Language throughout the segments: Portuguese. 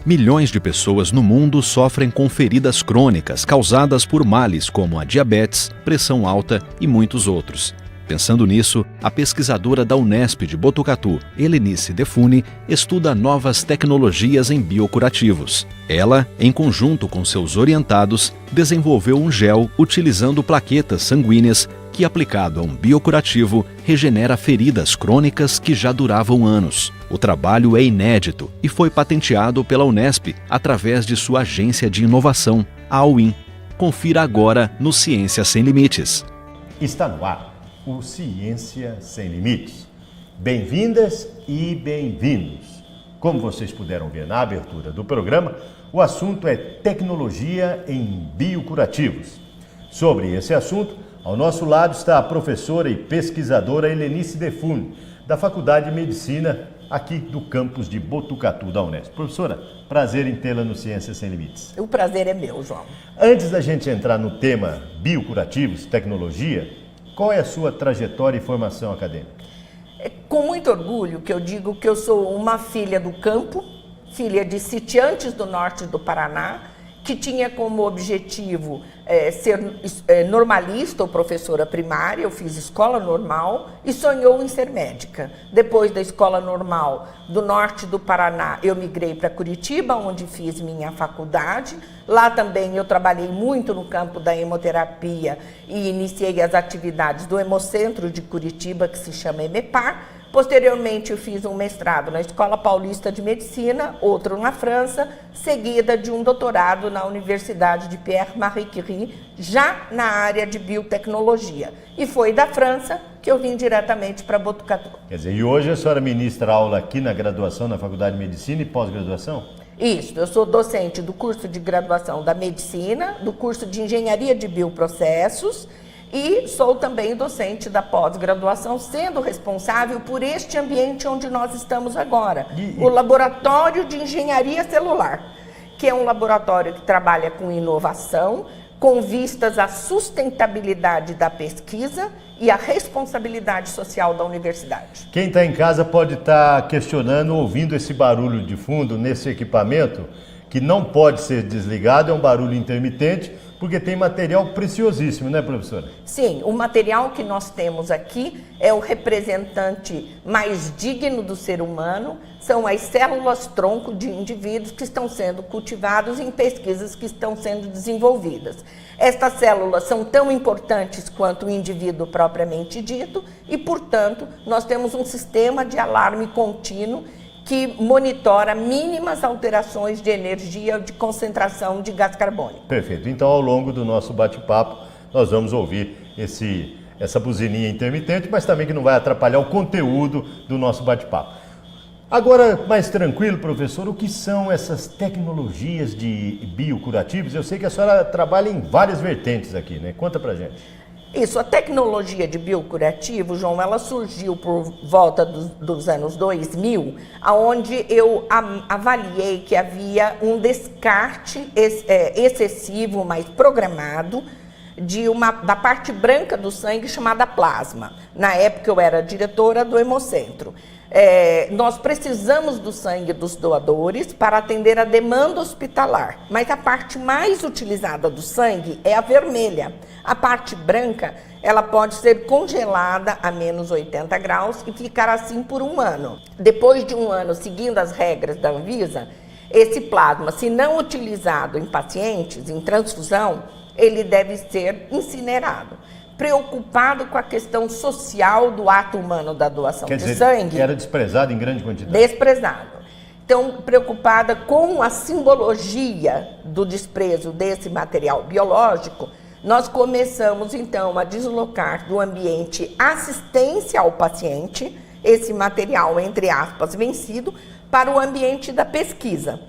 Milhões de pessoas no mundo sofrem com feridas crônicas causadas por males como a diabetes, pressão alta e muitos outros. Pensando nisso, a pesquisadora da Unesp de Botucatu, Helenice Defune, estuda novas tecnologias em biocurativos. Ela, em conjunto com seus orientados, desenvolveu um gel utilizando plaquetas sanguíneas que, aplicado a um biocurativo, regenera feridas crônicas que já duravam anos. O trabalho é inédito e foi patenteado pela Unesp através de sua agência de inovação, a Awin. Confira agora no Ciência Sem Limites. Está no ar o Ciência Sem Limites. Bem-vindas e bem-vindos. Como vocês puderam ver na abertura do programa, o assunto é tecnologia em biocurativos. Sobre esse assunto, ao nosso lado está a professora e pesquisadora Helenice Defune, da Faculdade de Medicina, aqui do campus de Botucatu da Unesp. Professora, prazer em tê-la no Ciência Sem Limites. O prazer é meu, João. Antes da gente entrar no tema biocurativos, tecnologia, qual é a sua trajetória e formação acadêmica? É com muito orgulho que eu digo que eu sou uma filha do campo, filha de sitiantes do norte do Paraná, que tinha como objetivo ser normalista ou professora primária. Eu fiz escola normal e sonhou em ser médica. Depois da escola normal do norte do Paraná, eu migrei para Curitiba, onde fiz minha faculdade. Lá também eu trabalhei muito no campo da hemoterapia e iniciei as atividades do Hemocentro de Curitiba, que se chama EMEPAR. Posteriormente, eu fiz um mestrado na Escola Paulista de Medicina, outro na França, seguida de um doutorado na Universidade de Pierre-Marie Curie, já na área de biotecnologia. E foi da França que eu vim diretamente para Botucatu. Quer dizer, e hoje a senhora ministra aula aqui na graduação, na Faculdade de Medicina e pós-graduação? Isso, eu sou docente do curso de graduação da Medicina, do curso de Engenharia de Bioprocessos, e sou também docente da pós-graduação, sendo responsável por este ambiente onde nós estamos agora, o Laboratório de Engenharia Celular, que é um laboratório que trabalha com inovação, com vistas à sustentabilidade da pesquisa e à responsabilidade social da universidade. Quem está em casa pode estar questionando, ouvindo esse barulho de fundo nesse equipamento, que não pode ser desligado, é um barulho intermitente, porque tem material preciosíssimo, né, professora? Sim, o material que nós temos aqui é o representante mais digno do ser humano, são as células-tronco de indivíduos que estão sendo cultivados em pesquisas que estão sendo desenvolvidas. Estas células são tão importantes quanto o indivíduo propriamente dito e, portanto, nós temos um sistema de alarme contínuo que monitora mínimas alterações de energia ou de concentração de gás carbônico. Perfeito. Então, ao longo do nosso bate-papo, nós vamos ouvir essa buzininha intermitente, mas também que não vai atrapalhar o conteúdo do nosso bate-papo. Agora, mais tranquilo, professor, o que são essas tecnologias de biocurativos? Eu sei que a senhora trabalha em várias vertentes aqui, né? Conta pra gente. Isso, a tecnologia de biocurativo, João, ela surgiu por volta dos anos 2000, onde eu avaliei que havia um descarte excessivo, mas programado, da parte branca do sangue chamada plasma. Na época eu era diretora do Hemocentro. Nós precisamos do sangue dos doadores para atender a demanda hospitalar, mas a parte mais utilizada do sangue é a vermelha. A parte branca, ela pode ser congelada a menos 80 graus e ficar assim por um ano. Depois de um ano, seguindo as regras da Anvisa, esse plasma, se não utilizado em pacientes, em transfusão, ele deve ser incinerado. Preocupado com a questão social do ato humano da doação de sangue. Era desprezado em grande quantidade. Desprezado. Então, preocupada com a simbologia do desprezo desse material biológico, nós começamos, então, a deslocar do ambiente assistência ao paciente, esse material, entre aspas, vencido, para o ambiente da pesquisa.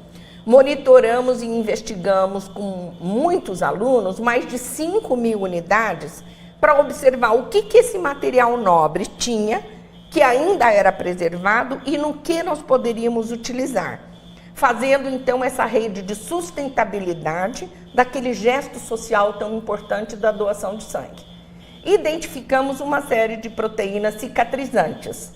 Monitoramos e investigamos com muitos alunos, mais de 5.000 unidades, para observar o que esse material nobre tinha, que ainda era preservado e no que nós poderíamos utilizar, fazendo então essa rede de sustentabilidade daquele gesto social tão importante da doação de sangue. Identificamos uma série de proteínas cicatrizantes.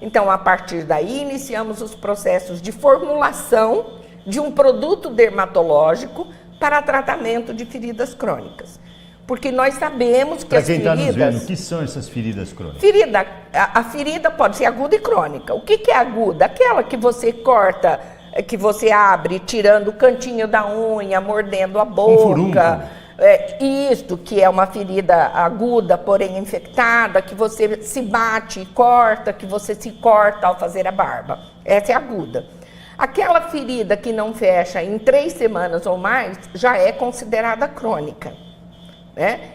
Então, a partir daí, iniciamos os processos de formulação de um produto dermatológico para tratamento de feridas crônicas. Porque nós sabemos que as feridas... Para quem está nos vendo, o que são essas feridas crônicas? A ferida pode ser aguda e crônica. O que é aguda? Aquela que você corta, que você abre, tirando o cantinho da unha, mordendo a boca. Isto, que é uma ferida aguda, porém infectada, que você se bate e corta, que você se corta ao fazer a barba. Essa é aguda. Aquela ferida que não fecha em 3 semanas ou mais, já é considerada crônica.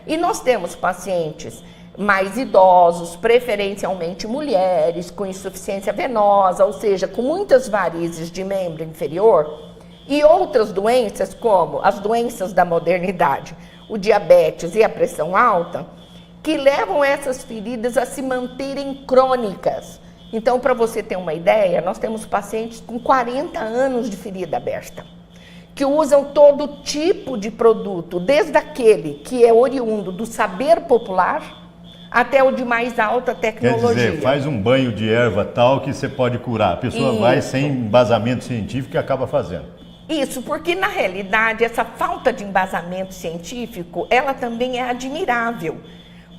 E nós temos pacientes mais idosos, preferencialmente mulheres, com insuficiência venosa, ou seja, com muitas varizes de membro inferior, e outras doenças, como as doenças da modernidade, o diabetes e a pressão alta, que levam essas feridas a se manterem crônicas. Então, para você ter uma ideia, nós temos pacientes com 40 anos de ferida aberta, que usam todo tipo de produto, desde aquele que é oriundo do saber popular, até o de mais alta tecnologia. Quer dizer, faz um banho de erva tal que você pode curar. A pessoa vai sem embasamento científico e acaba fazendo. Isso, porque na realidade essa falta de embasamento científico, ela também é admirável,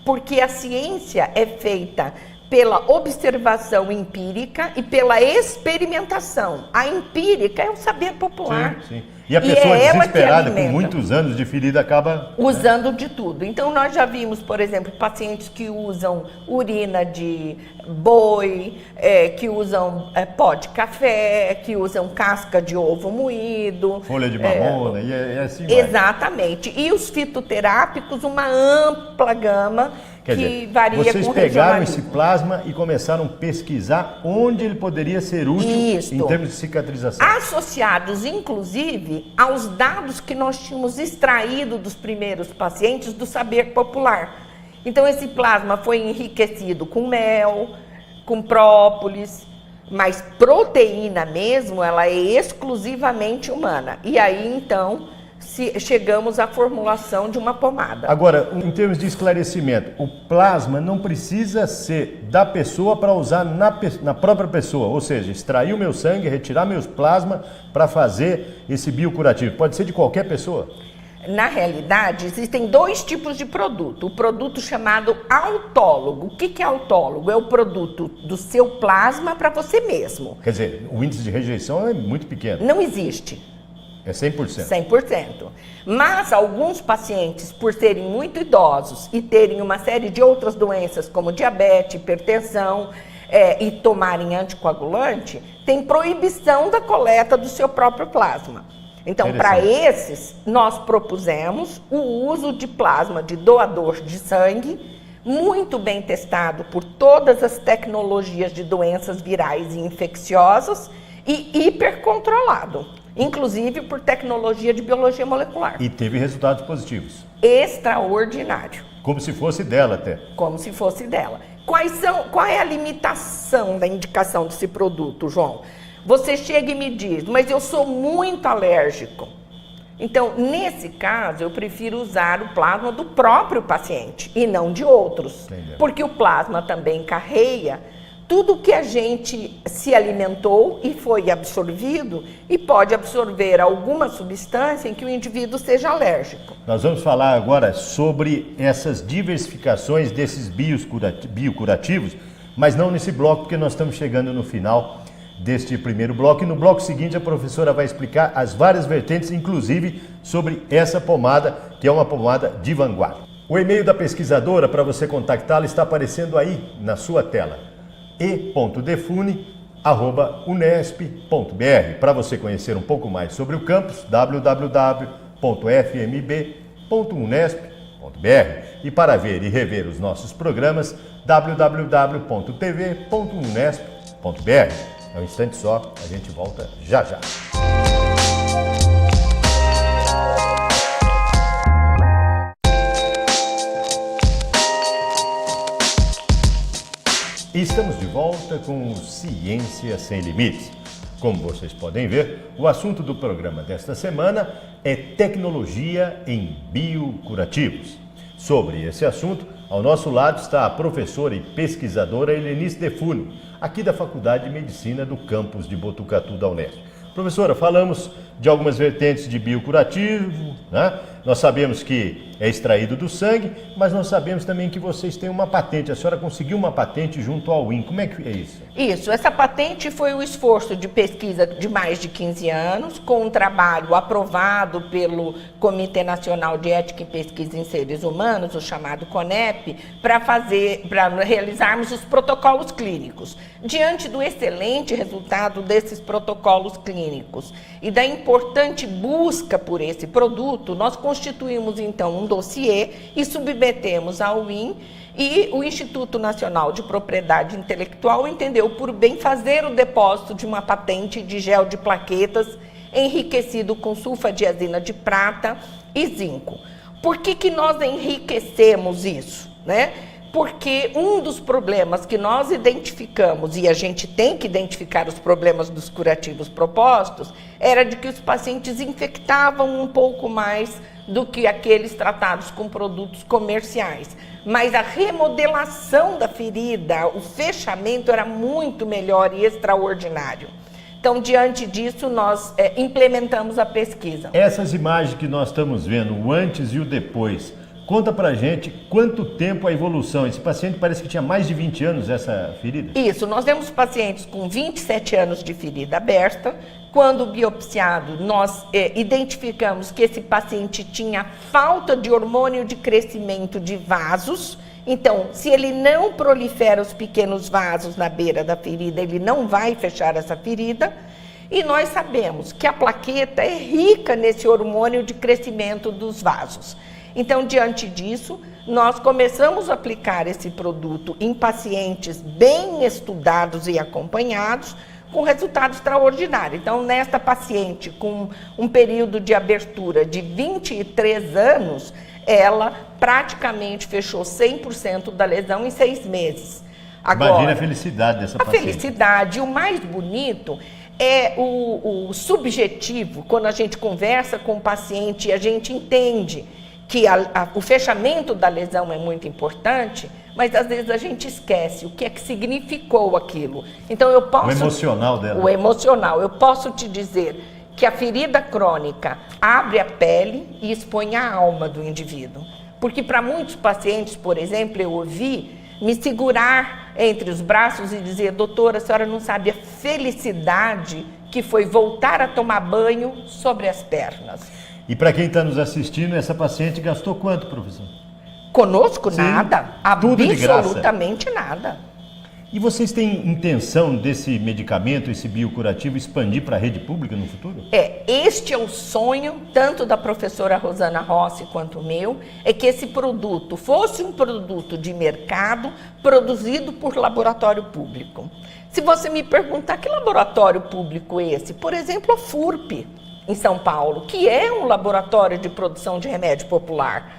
porque a ciência é feita pela observação empírica e pela experimentação. A empírica é o saber popular. Sim. E a pessoa desesperada, com muitos anos de ferida, acaba... usando de tudo. Então, nós já vimos, por exemplo, pacientes que usam urina de boi, que usam pó de café, que usam casca de ovo moído. Folha de mamona, e assim vai. Exatamente. E os fitoterápicos, uma ampla gama, quer que dizer, varia com vocês pegaram esse plasma e começaram a pesquisar onde ele poderia ser útil em termos de cicatrização. Associados, inclusive, aos dados que nós tínhamos extraído dos primeiros pacientes do saber popular. Então, esse plasma foi enriquecido com mel, com própolis, mas proteína mesmo, ela é exclusivamente humana. E aí, então, chegamos à formulação de uma pomada. Agora, em termos de esclarecimento, o plasma não precisa ser da pessoa para usar na própria pessoa, ou seja, extrair o meu sangue, retirar meus plasmas para fazer esse biocurativo. Pode ser de qualquer pessoa? Na realidade, existem 2 tipos de produto. O produto chamado autólogo. O que é autólogo? É o produto do seu plasma para você mesmo. Quer dizer, o índice de rejeição é muito pequeno. Não existe. É 100%. 100%. Mas alguns pacientes, por serem muito idosos e terem uma série de outras doenças, como diabetes, hipertensão, e tomarem anticoagulante, tem proibição da coleta do seu próprio plasma. Então, para esses, nós propusemos o uso de plasma de doador de sangue, muito bem testado por todas as tecnologias de doenças virais e infecciosas e hipercontrolado, inclusive por tecnologia de biologia molecular. E teve resultados positivos. Extraordinário. Como se fosse dela até. Como se fosse dela. Qual é a limitação da indicação desse produto, João? Você chega e me diz, mas eu sou muito alérgico. Então, nesse caso, eu prefiro usar o plasma do próprio paciente e não de outros. Entendeu? Porque o plasma também carrega tudo que a gente se alimentou e foi absorvido e pode absorver alguma substância em que o indivíduo seja alérgico. Nós vamos falar agora sobre essas diversificações desses biocurativos, mas não nesse bloco, porque nós estamos chegando no final deste primeiro bloco. E no bloco seguinte a professora vai explicar as várias vertentes, inclusive sobre essa pomada, que é uma pomada de vanguarda. O e-mail da pesquisadora para você contactá-la está aparecendo aí na sua tela. e.defune@unesp.br. Para você conhecer um pouco mais sobre o campus, www.fmb.unesp.br. E para ver e rever os nossos programas, www.tv.unesp.br. É um instante só, a gente volta já já. E estamos de volta com o Ciência Sem Limites. Como vocês podem ver, o assunto do programa desta semana é tecnologia em biocurativos. Sobre esse assunto, ao nosso lado está a professora e pesquisadora Helenice Defune, aqui da Faculdade de Medicina do campus de Botucatu da Unesp. Professora, falamos de algumas vertentes de biocurativo, né? Nós sabemos que é extraído do sangue, mas nós sabemos também que vocês têm uma patente. A senhora conseguiu uma patente junto ao IN. Como é que é isso? Isso, essa patente foi o esforço de pesquisa de mais de 15 anos, com um trabalho aprovado pelo Comitê Nacional de Ética e Pesquisa em Seres Humanos, o chamado CONEP, para realizarmos os protocolos clínicos. Diante do excelente resultado desses protocolos clínicos e da importante busca por esse produto, nós constituímos então um dossiê e submetemos ao IN, e o Instituto Nacional de Propriedade Intelectual entendeu por bem fazer o depósito de uma patente de gel de plaquetas enriquecido com sulfadiazina de prata e zinco. Por que nós enriquecemos isso, né? Porque um dos problemas que nós identificamos, e a gente tem que identificar os problemas dos curativos propostos, era de que os pacientes infectavam um pouco mais do que aqueles tratados com produtos comerciais. Mas a remodelação da ferida, o fechamento era muito melhor e extraordinário. Então, diante disso, nós implementamos a pesquisa. Essas imagens que nós estamos vendo, o antes e o depois, conta pra gente quanto tempo a evolução. Esse paciente parece que tinha mais de 20 anos essa ferida. Isso, nós temos pacientes com 27 anos de ferida aberta. Quando biopsiado, nós identificamos que esse paciente tinha falta de hormônio de crescimento de vasos. Então, se ele não prolifera os pequenos vasos na beira da ferida, ele não vai fechar essa ferida. E nós sabemos que a plaqueta é rica nesse hormônio de crescimento dos vasos. Então, diante disso, nós começamos a aplicar esse produto em pacientes bem estudados e acompanhados, com resultado extraordinário. Então, nesta paciente com um período de abertura de 23 anos, ela praticamente fechou 100% da lesão em 6 meses. Agora, imagina a felicidade dessa paciente. A felicidade, o mais bonito é o subjetivo, quando a gente conversa com o paciente e a gente entende que o fechamento da lesão é muito importante, mas às vezes a gente esquece o que é que significou aquilo. Então eu posso... O emocional dela. O emocional. Eu posso te dizer que a ferida crônica abre a pele e expõe a alma do indivíduo. Porque para muitos pacientes, por exemplo, eu ouvi me segurar entre os braços e dizer: doutora, a senhora não sabe a felicidade que foi voltar a tomar banho sobre as pernas. E para quem está nos assistindo, essa paciente gastou quanto, professor? Conosco, sim, nada. Tudo Absolutamente nada. E vocês têm intenção desse medicamento, esse biocurativo, expandir para a rede pública no futuro? Este é o sonho, tanto da professora Rosana Rossi quanto o meu, é que esse produto fosse um produto de mercado produzido por laboratório público. Se você me perguntar que laboratório público é esse, por exemplo, a FURP, em São Paulo, que é um laboratório de produção de remédio popular.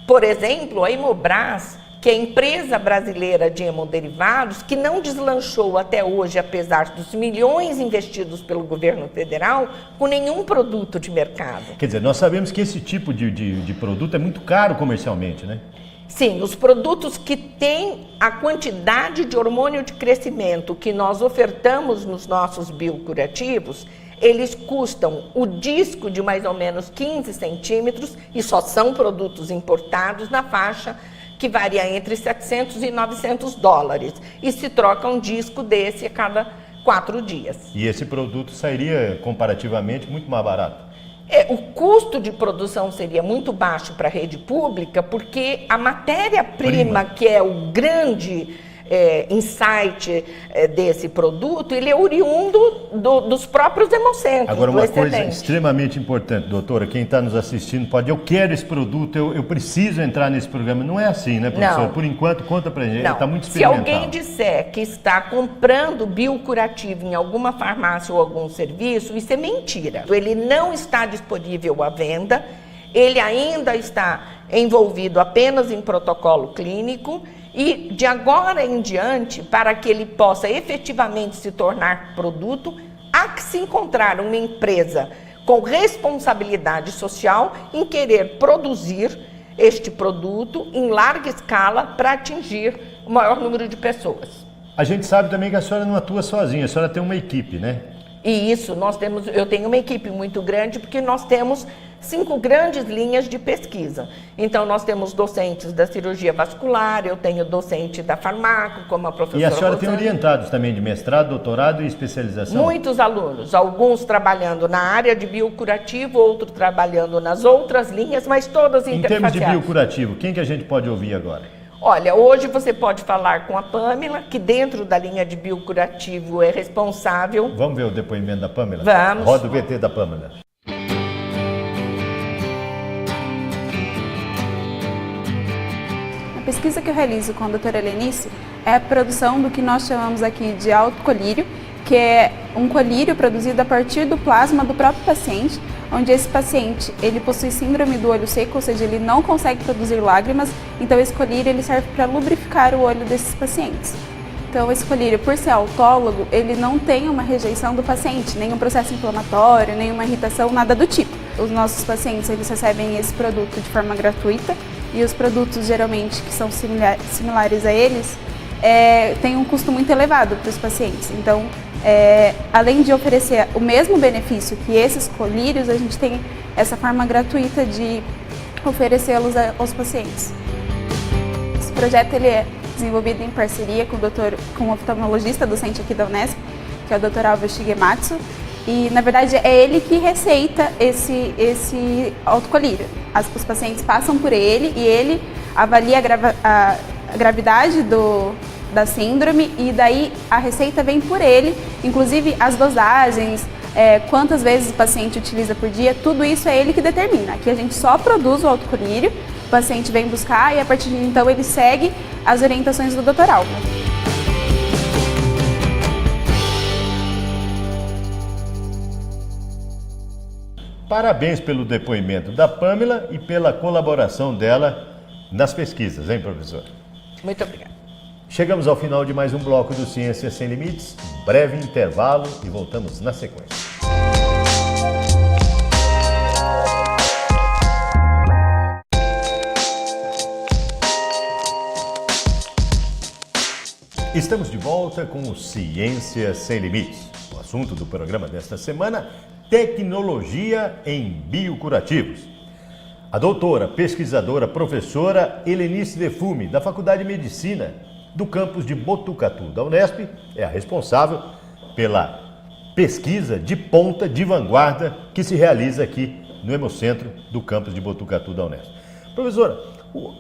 Por exemplo, a Hemobras, que é a empresa brasileira de hemoderivados, que não deslanchou até hoje, apesar dos milhões investidos pelo governo federal, com nenhum produto de mercado. Quer dizer, nós sabemos que esse tipo de produto é muito caro comercialmente, né? Sim, os produtos que têm a quantidade de hormônio de crescimento que nós ofertamos nos nossos biocurativos, eles custam o disco de mais ou menos 15 centímetros e só são produtos importados na faixa que varia entre 700 e 900 dólares. E se troca um disco desse a cada 4 dias. E esse produto sairia comparativamente muito mais barato? O custo de produção seria muito baixo para a rede pública, porque a matéria-prima, que é o grande insight desse produto, ele é oriundo dos próprios hemocentros. Agora, uma coisa extremamente importante, doutora, quem está nos assistindo pode, eu quero esse produto, eu preciso entrar nesse programa. Não é assim, né, professora? Não. Por enquanto, conta pra gente, está muito experimental. Se alguém disser que está comprando biocurativo em alguma farmácia ou algum serviço, isso é mentira. Ele não está disponível à venda, ele ainda está envolvido apenas em protocolo clínico. E de agora em diante, para que ele possa efetivamente se tornar produto, há que se encontrar uma empresa com responsabilidade social em querer produzir este produto em larga escala para atingir o maior número de pessoas. A gente sabe também que a senhora não atua sozinha, a senhora tem uma equipe, né? E isso, eu tenho uma equipe muito grande, porque nós temos 5 grandes linhas de pesquisa. Então, nós temos docentes da cirurgia vascular, eu tenho docente da farmácia, como a professora E a senhora Rosane. tem orientados também de mestrado, doutorado e especialização? Muitos alunos, alguns trabalhando na área de biocurativo, outros trabalhando nas outras linhas, mas todas Em termos de interfaceadas. biocurativo, quem que a gente pode ouvir agora? Olha, hoje você pode falar com a Pâmela, que dentro da linha de biocurativo é responsável. Vamos ver o depoimento da Pâmela? Vamos. Roda o VT da Pâmela. A pesquisa que eu realizo com a doutora Helenice é a produção do que nós chamamos aqui de autocolírio, que é um colírio produzido a partir do plasma do próprio paciente, onde esse paciente ele possui síndrome do olho seco, ou seja, ele não consegue produzir lágrimas, então esse colírio ele serve para lubrificar o olho desses pacientes. Então esse colírio, por ser autólogo, ele não tem uma rejeição do paciente, nenhum processo inflamatório, nenhuma irritação, nada do tipo. Os nossos pacientes eles recebem esse produto de forma gratuita e os produtos geralmente que são similares a eles têm um custo muito elevado para os pacientes. Então, além de oferecer o mesmo benefício que esses colírios, a gente tem essa forma gratuita de oferecê-los aos pacientes. Esse projeto ele é desenvolvido em parceria com o oftalmologista docente aqui da Unesp, que é o Dr. Alves Shigematsu, e na verdade é ele que receita esse autocolírio. Os pacientes passam por ele e ele avalia a gravidade da síndrome e daí a receita vem por ele, inclusive as dosagens, quantas vezes o paciente utiliza por dia, tudo isso é ele que determina. Aqui a gente só produz o autocolírio, o paciente vem buscar e a partir de então ele segue as orientações do Dr. Alves. Parabéns pelo depoimento da Pâmela e pela colaboração dela nas pesquisas, hein, professor? Muito obrigada. Chegamos ao final de mais um bloco do Ciência Sem Limites. Breve intervalo e voltamos na sequência. Estamos de volta com o Ciência Sem Limites. O assunto do programa desta semana, tecnologia em biocurativos. A doutora, pesquisadora, professora Helenice Defume, da Faculdade de Medicina do campus de Botucatu, da Unesp, é a responsável pela pesquisa de ponta, de vanguarda, que se realiza aqui no Hemocentro do campus de Botucatu, da Unesp. Professora,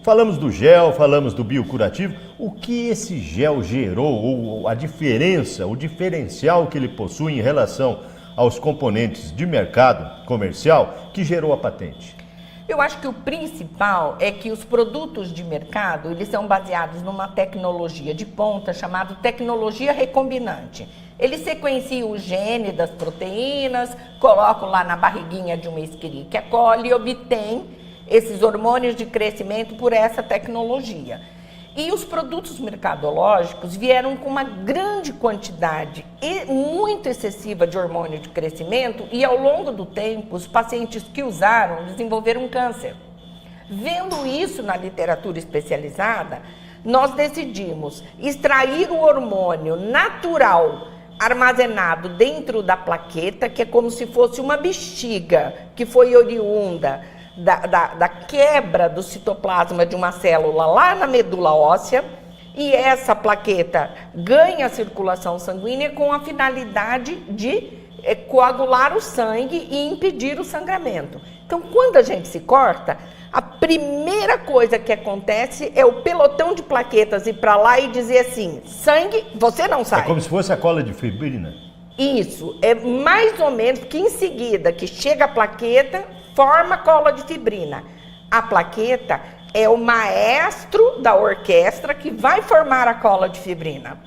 falamos do gel, falamos do biocurativo. O que esse gel gerou, ou a diferença, o diferencial que ele possui em relação aos componentes de mercado comercial que gerou a patente? Eu acho que o principal é que os produtos de mercado, eles são baseados numa tecnologia de ponta chamada tecnologia recombinante. Eles sequenciam o gene das proteínas, colocam lá na barriguinha de uma Escherichia coli e obtêm esses hormônios de crescimento por essa tecnologia. E os produtos mercadológicos vieram com uma grande quantidade e muito excessiva de hormônio de crescimento e ao longo do tempo os pacientes que usaram desenvolveram câncer. Vendo isso na literatura especializada, nós decidimos extrair o hormônio natural armazenado dentro da plaqueta, que é como se fosse uma bexiga que foi oriunda da quebra do citoplasma de uma célula lá na medula óssea, e essa plaqueta ganha circulação sanguínea com a finalidade de coagular o sangue e impedir o sangramento. Então, quando a gente se corta, a primeira coisa que acontece é o pelotão de plaquetas ir para lá e dizer assim, sangue, você não sai. É como se fosse a cola de fibrina. Isso, é mais ou menos que em seguida que chega a plaqueta, forma cola de fibrina. A plaqueta é o maestro da orquestra que vai formar a cola de fibrina.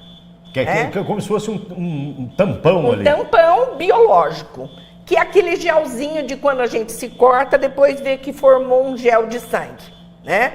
Que é como se fosse um tampão ali. Um tampão biológico, que é aquele gelzinho de quando a gente se corta, depois vê que formou um gel de sangue, né?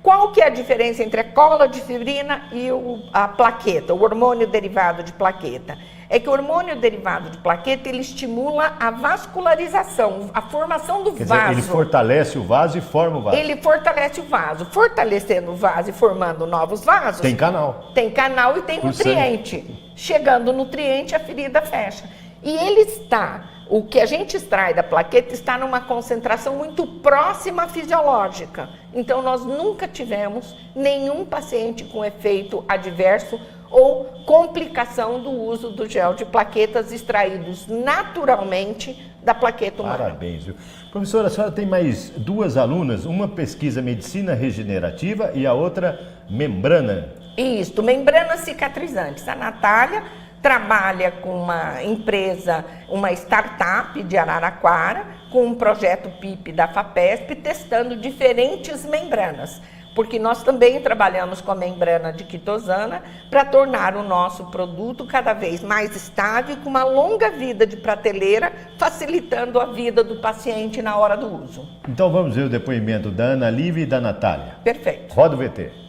Qual que é a diferença entre a cola de fibrina e a plaqueta, o hormônio derivado de plaqueta? É que o hormônio derivado de plaqueta, ele estimula a vascularização, a formação do Quer vaso. dizer, ele fortalece o vaso e forma o vaso. Ele fortalece o vaso. Fortalecendo o vaso e formando novos vasos. Tem canal. Tem canal e tem nutriente. Chegando o nutriente, a ferida fecha. E ele está, o que a gente extrai da plaqueta está numa concentração muito próxima à fisiológica. Então, nós nunca tivemos nenhum paciente com efeito adverso ou complicação do uso do gel de plaquetas extraídos naturalmente da plaqueta humana. Parabéns, viu? Professora, a senhora tem mais 2 alunas, uma pesquisa medicina regenerativa e a outra membrana. Isso, membranas cicatrizantes. A Natália trabalha com uma empresa, uma startup de Araraquara, com um projeto PIP da FAPESP, testando diferentes membranas. Porque nós também trabalhamos com a membrana de quitosana para tornar o nosso produto cada vez mais estável, com uma longa vida de prateleira, facilitando a vida do paciente na hora do uso. Então vamos ver o depoimento da Ana Lívia e da Natália. Perfeito. Roda o VT.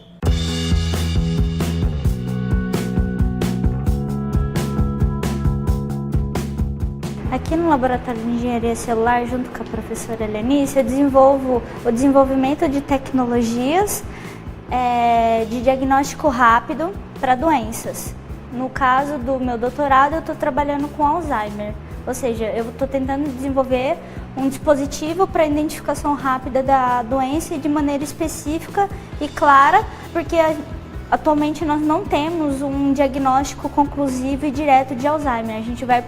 Aqui no Laboratório de Engenharia Celular, junto com a professora Helenice, eu desenvolvo o desenvolvimento de tecnologias de diagnóstico rápido para doenças. No caso do meu doutorado, eu estou trabalhando com Alzheimer, ou seja, eu estou tentando desenvolver um dispositivo para identificação rápida da doença e de maneira específica e clara, porque atualmente nós não temos um diagnóstico conclusivo e direto de Alzheimer. A gente vai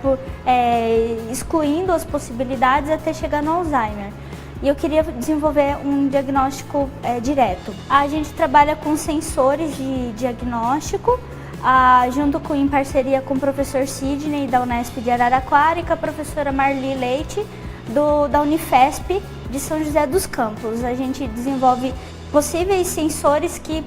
excluindo as possibilidades até chegar no Alzheimer. E eu queria desenvolver um diagnóstico direto. A gente trabalha com sensores de diagnóstico, em parceria com o professor Sidney da Unesp de Araraquara e com a professora Marli Leite da Unifesp de São José dos Campos. A gente desenvolve possíveis sensores que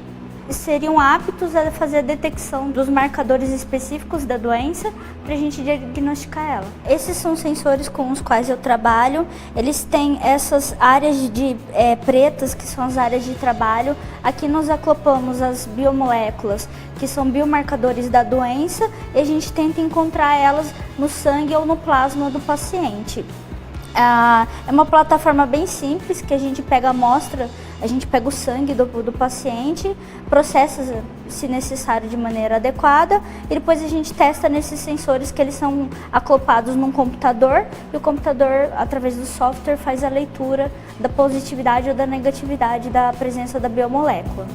seriam aptos a fazer a detecção dos marcadores específicos da doença para a gente diagnosticar ela. Esses são sensores com os quais eu trabalho. Eles têm essas áreas pretas, que são as áreas de trabalho. Aqui nós acoplamos as biomoléculas, que são biomarcadores da doença, e a gente tenta encontrar elas no sangue ou no plasma do paciente. É uma plataforma bem simples, que a gente pega a amostra, a gente pega o sangue do paciente, processa, se necessário, de maneira adequada, e depois a gente testa nesses sensores, que eles são acoplados num computador, e o computador, através do software, faz a leitura da positividade ou da negatividade da presença da biomolécula.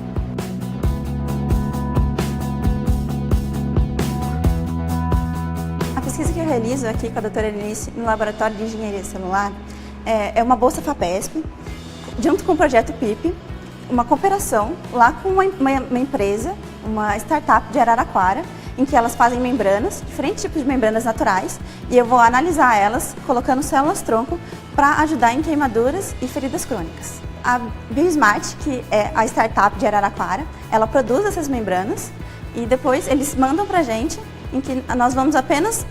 A pesquisa que eu realizo aqui com a doutora Helenice no Laboratório de Engenharia Celular é uma bolsa FAPESP, junto com o projeto PIP, uma cooperação lá com uma empresa, uma startup de Araraquara, em que elas fazem membranas, diferentes tipos de membranas naturais, e eu vou analisar elas colocando células-tronco para ajudar em queimaduras e feridas crônicas. A BioSmart, que é a startup de Araraquara, ela produz essas membranas e depois eles mandam para a gente, em que nós vamos apenas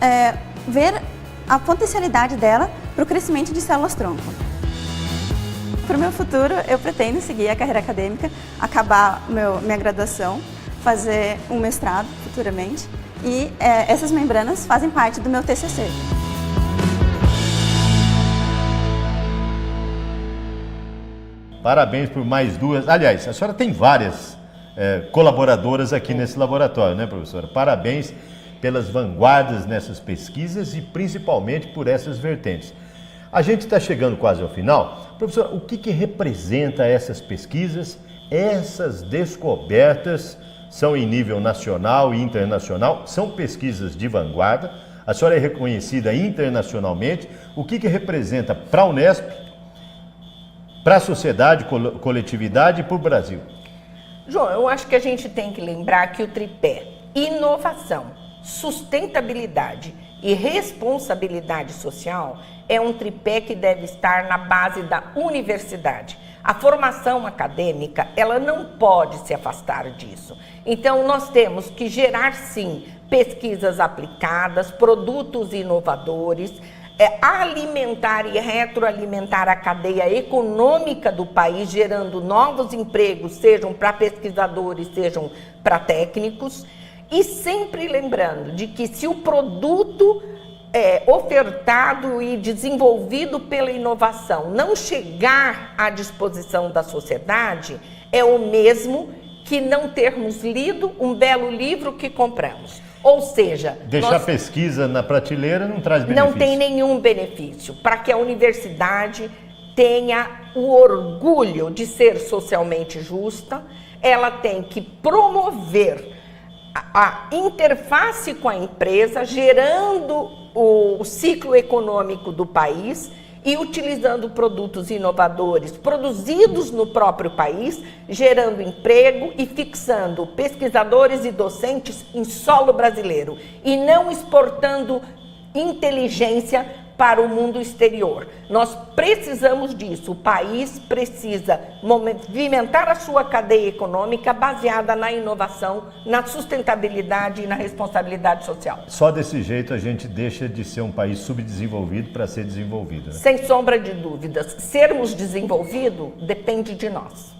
ver a potencialidade dela para o crescimento de células-tronco. Para o meu futuro, eu pretendo seguir a carreira acadêmica, acabar minha graduação, fazer um mestrado futuramente, e essas membranas fazem parte do meu TCC. Parabéns por mais 2. Aliás, a senhora tem várias colaboradoras aqui nesse laboratório, né, professora? Parabéns pelas vanguardas nessas pesquisas e principalmente por essas vertentes. A gente está chegando quase ao final. Professora, o que representa essas pesquisas? Essas descobertas são em nível nacional e internacional, são pesquisas de vanguarda. A senhora é reconhecida internacionalmente. O que representa para a Unesp, para a sociedade, coletividade e para o Brasil? João, eu acho que a gente tem que lembrar que o tripé inovação, sustentabilidade e responsabilidade social é um tripé que deve estar na base da universidade. A formação acadêmica, ela não pode se afastar disso. Então, nós temos que gerar, sim, pesquisas aplicadas, produtos inovadores, alimentar e retroalimentar a cadeia econômica do país, gerando novos empregos, sejam para pesquisadores, sejam para técnicos. E sempre lembrando de que se o produto ofertado e desenvolvido pela inovação não chegar à disposição da sociedade, é o mesmo que não termos lido um belo livro que compramos. Ou seja, deixar pesquisa na prateleira não traz benefício. Não tem nenhum benefício. Para que a universidade tenha o orgulho de ser socialmente justa, ela tem que promover a interface com a empresa, gerando o ciclo econômico do país e utilizando produtos inovadores produzidos no próprio país, gerando emprego e fixando pesquisadores e docentes em solo brasileiro e não exportando inteligência para o mundo exterior. Nós precisamos disso. O país precisa movimentar a sua cadeia econômica baseada na inovação, na sustentabilidade e na responsabilidade social. Só desse jeito a gente deixa de ser um país subdesenvolvido para ser desenvolvido, né? Sem sombra de dúvidas. Sermos desenvolvidos depende de nós.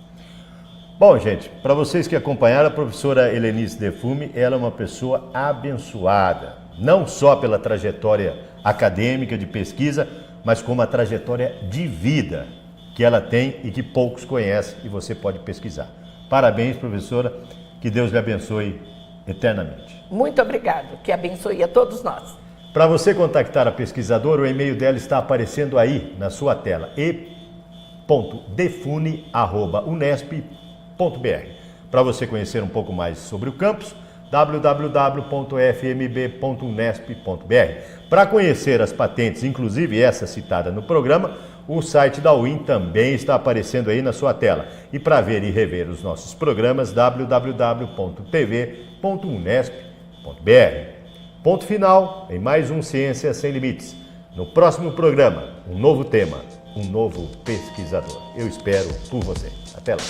Bom, gente, para vocês que acompanharam, a professora Helenice Defume, ela é uma pessoa abençoada, não só pela trajetória acadêmica de pesquisa, mas como a trajetória de vida que ela tem e que poucos conhecem e você pode pesquisar. Parabéns, professora, que Deus lhe abençoe eternamente. Muito obrigado, que abençoe a todos nós. Para você contactar a pesquisadora, o e-mail dela está aparecendo aí na sua tela, e.defune@unesp.br. Para você conhecer um pouco mais sobre o campus, www.fmb.unesp.br. Para conhecer as patentes, inclusive essa citada no programa, o site da UIN também está aparecendo aí na sua tela. E para ver e rever os nossos programas, www.tv.unesp.br. Ponto final em mais um Ciência Sem Limites. No próximo programa, um novo tema, um novo pesquisador. Eu espero por você. Até lá.